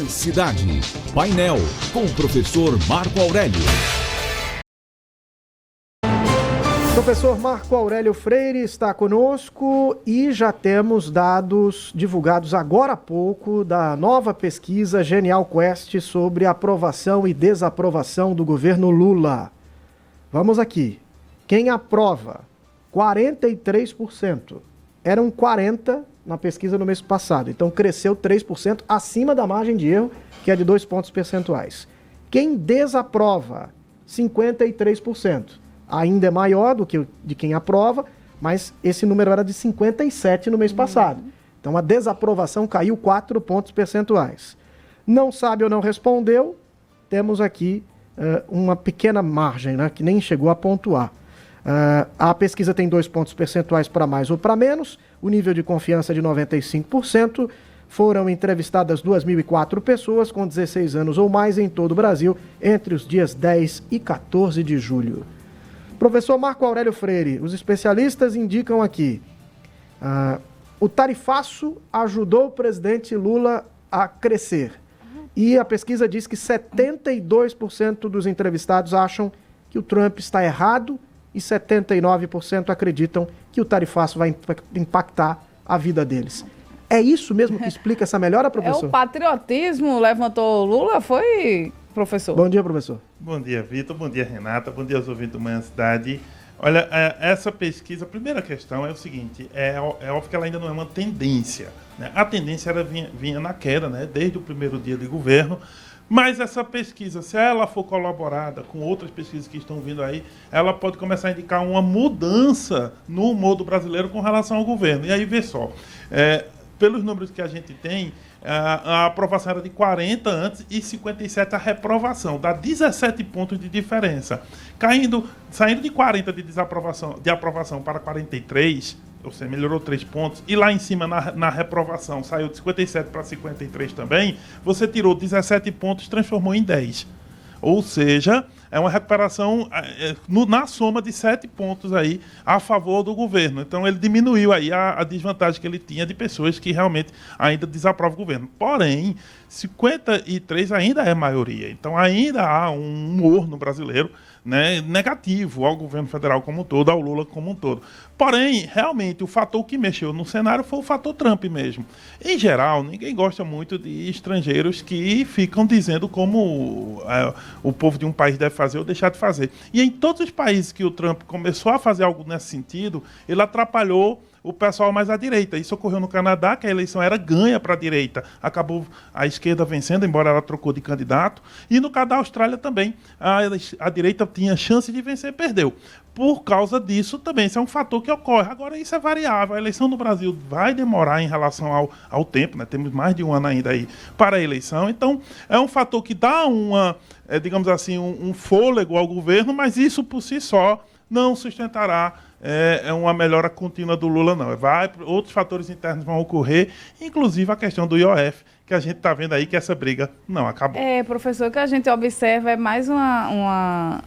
Cidade. Painel com o professor Marco Aurélio. Professor Marco Aurélio Freire está conosco e já temos dados divulgados agora há pouco da nova pesquisa Genial Quest sobre aprovação e desaprovação do governo Lula. Vamos aqui. Quem aprova? 43%. Eram 40% na pesquisa no mês passado. Então cresceu 3% acima da margem de erro, que é de 2 pontos percentuais. Quem desaprova? 53%. Ainda é maior do que de quem aprova, mas esse número era de 57% no mês passado. Então a desaprovação caiu 4 pontos percentuais. Não sabe ou não respondeu, temos aqui uma pequena margem, né, que nem chegou a pontuar. A pesquisa tem 2 pontos percentuais para mais ou para menos, o nível de confiança é de 95%, foram entrevistadas 2.004 pessoas com 16 anos ou mais em todo o Brasil entre os dias 10 e 14 de julho. Professor Marco Aurélio Freire, os especialistas indicam aqui, o tarifaço ajudou o presidente Lula a crescer. E a pesquisa diz que 72% dos entrevistados acham que o Trump está errado e 79% acreditam que o tarifaço vai impactar a vida deles. É isso mesmo que explica essa melhora, professor? O patriotismo levantou Lula, foi... Professor. Bom dia, professor. Bom dia, Vitor. Bom dia, Renata. Bom dia aos ouvintes do Manhã Cidade. Olha, essa pesquisa, a primeira questão é o seguinte, é óbvio que ela ainda não é uma tendência, né? A tendência era vinha na queda, né? Desde o primeiro dia de governo, mas essa pesquisa, se ela for colaborada com outras pesquisas que estão vindo aí, ela pode começar a indicar uma mudança no humor do brasileiro com relação ao governo. E aí, vê só, pelos números que a gente tem, a aprovação era de 40 antes e 57 a reprovação, dá 17 pontos de diferença. Saindo de 40 de aprovação para 43, ou seja, melhorou 3 pontos, e lá em cima na reprovação saiu de 57 para 53 também, você tirou 17 pontos e transformou em 10. Ou seja, é uma recuperação na soma de 7 pontos aí a favor do governo. Então ele diminuiu aí a desvantagem que ele tinha de pessoas que realmente ainda desaprovam o governo. Porém, 53 ainda é maioria. Então ainda há um humor no brasileiro, né, negativo ao governo federal como um todo, ao Lula como um todo. Porém, realmente, o fator que mexeu no cenário foi o fator Trump mesmo. Em geral, ninguém gosta muito de estrangeiros que ficam dizendo como o povo de um país deve fazer ou deixar de fazer. E em todos os países que o Trump começou a fazer algo nesse sentido, ele atrapalhou o pessoal mais à direita. Isso ocorreu no Canadá, que a eleição era ganha para a direita. Acabou a esquerda vencendo, embora ela trocou de candidato. E no caso da Austrália também, a direita tinha chance de vencer e perdeu. Por causa disso também, isso é um fator que ocorre. Agora, isso é variável. A eleição no Brasil vai demorar em relação ao tempo, né? Temos mais de um ano ainda aí para a eleição. Então, é um fator que dá digamos assim, um fôlego ao governo, mas isso por si só não sustentará uma melhora contínua do Lula, não. Outros fatores internos vão ocorrer, inclusive a questão do IOF, que a gente está vendo aí que essa briga não acabou. Professor, o que a gente observa é mais uma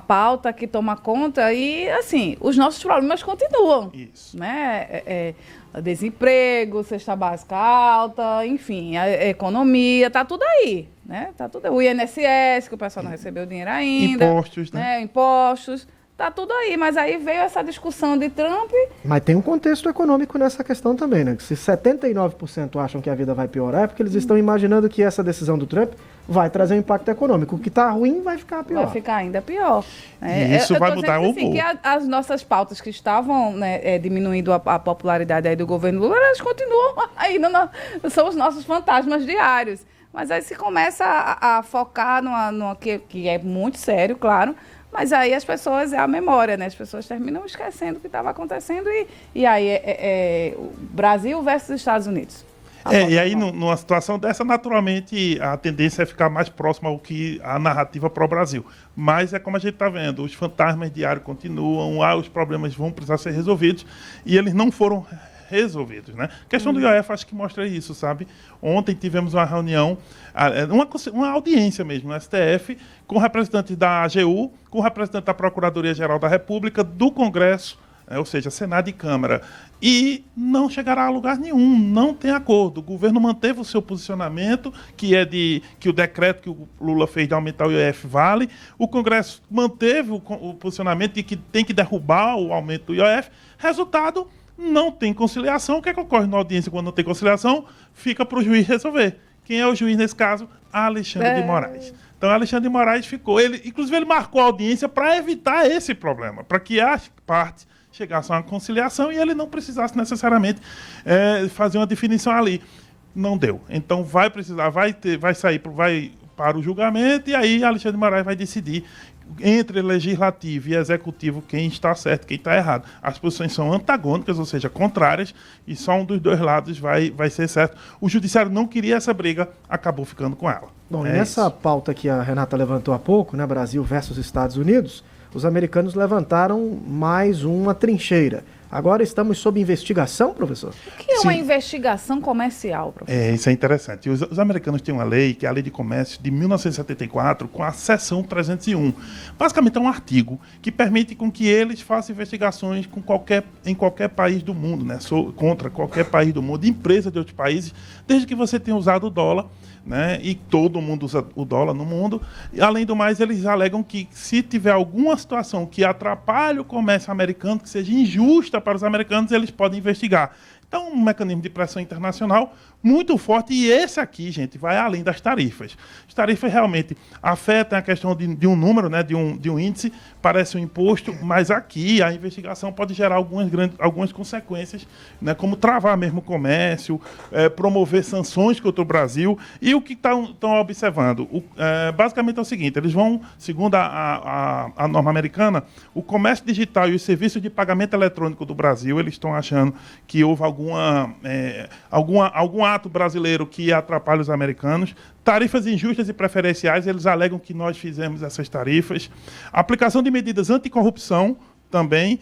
pauta que toma conta e, assim, os nossos problemas continuam. Isso. Né? Desemprego, cesta básica alta, enfim, a economia, tá tudo aí, né? Tá tudo aí. O INSS, que o pessoal não recebeu dinheiro ainda. Impostos, né? Impostos. Tá tudo aí, mas aí veio essa discussão de Trump. Mas tem um contexto econômico nessa questão também, né? Se 79% acham que a vida vai piorar, é porque eles estão imaginando que essa decisão do Trump vai trazer um impacto econômico. O que está ruim vai ficar pior. Vai ficar ainda pior. E isso vai mudar o humor. Assim, que as nossas pautas que estavam, né, diminuindo a popularidade aí do governo Lula, elas continuam aí, são os nossos fantasmas diários. Mas aí se começa a focar numa que é muito sério, claro. Mas aí as pessoas, é a memória, né? As pessoas terminam esquecendo o que estava acontecendo e aí o Brasil versus Estados Unidos. E aí, numa situação dessa, naturalmente, a tendência é ficar mais próxima ao que a narrativa pró-Brasil. Mas é como a gente está vendo, os fantasmas diários continuam, os problemas vão precisar ser resolvidos e eles não foram resolvidos, né? A questão do IOF acho que mostra isso, sabe? Ontem tivemos uma reunião, uma audiência mesmo no STF, com representantes da AGU, com representantes da Procuradoria-Geral da República, do Congresso, ou seja, Senado e Câmara, e não chegará a lugar nenhum, não tem acordo. O governo manteve o seu posicionamento, que é que o decreto que o Lula fez de aumentar o IOF vale, o Congresso manteve o posicionamento de que tem que derrubar o aumento do IOF, resultado, não tem conciliação. O que é que ocorre na audiência quando não tem conciliação? Fica para o juiz resolver. Quem é o juiz nesse caso? Alexandre de Moraes. Então, Alexandre de Moraes ficou... Inclusive, ele marcou a audiência para evitar esse problema, para que as partes chegassem a uma conciliação e ele não precisasse necessariamente fazer uma definição ali. Não deu. Então, vai sair para o julgamento e aí Alexandre de Moraes vai decidir entre legislativo e executivo quem está certo, quem está errado. As posições são antagônicas, ou seja, contrárias, e só um dos dois lados vai ser certo. O judiciário não queria essa briga, acabou ficando com ela. Bom, nessa pauta que a Renata levantou há pouco, né, Brasil versus Estados Unidos, os americanos levantaram mais uma trincheira. Agora estamos sob investigação, professor? O que é uma investigação comercial, professor? Isso é interessante. Os americanos têm uma lei, que é a Lei de Comércio de 1974, com a seção 301. Basicamente é um artigo que permite com que eles façam investigações em qualquer país do mundo, né? Contra qualquer país do mundo, empresa de outros países, desde que você tenha usado o dólar, né? E todo mundo usa o dólar no mundo. E, além do mais, eles alegam que se tiver alguma situação que atrapalhe o comércio americano, que seja injusta para os americanos, eles podem investigar. Então, um mecanismo de pressão internacional muito forte, e esse aqui, gente, vai além das tarifas. As tarifas realmente afetam a questão de um número, né, de um índice, parece um imposto, mas aqui a investigação pode gerar algumas consequências, né, como travar mesmo o comércio, promover sanções contra o Brasil. E o que estão observando? Basicamente é o seguinte, eles vão, segundo a norma americana, o comércio digital e os serviços de pagamento eletrônico do Brasil, eles estão achando que houve algum ato brasileiro que atrapalha os americanos. Tarifas injustas e preferenciais, eles alegam que nós fizemos essas tarifas. Aplicação de medidas anticorrupção também,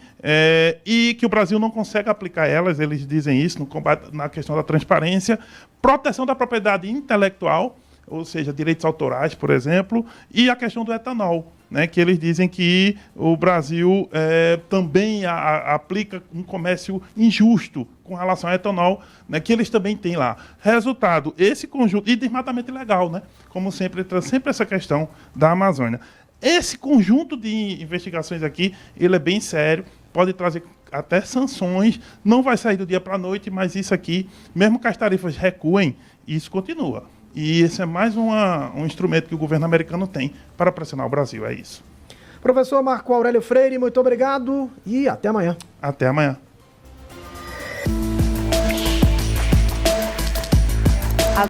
e que o Brasil não consegue aplicar elas, eles dizem isso no combate, na questão da transparência. Proteção da propriedade intelectual, ou seja, direitos autorais, por exemplo, e a questão do etanol, né, que eles dizem que o Brasil também aplica um comércio injusto com relação ao etanol, né, que eles também têm lá. Resultado, esse conjunto, e desmatamento ilegal, né, como sempre essa questão da Amazônia. Esse conjunto de investigações aqui, ele é bem sério, pode trazer até sanções, não vai sair do dia para a noite, mas isso aqui, mesmo que as tarifas recuem, isso continua. E esse é mais um instrumento que o governo americano tem para pressionar o Brasil, é isso. Professor Marco Aurélio Freire, muito obrigado e até amanhã. Até amanhã.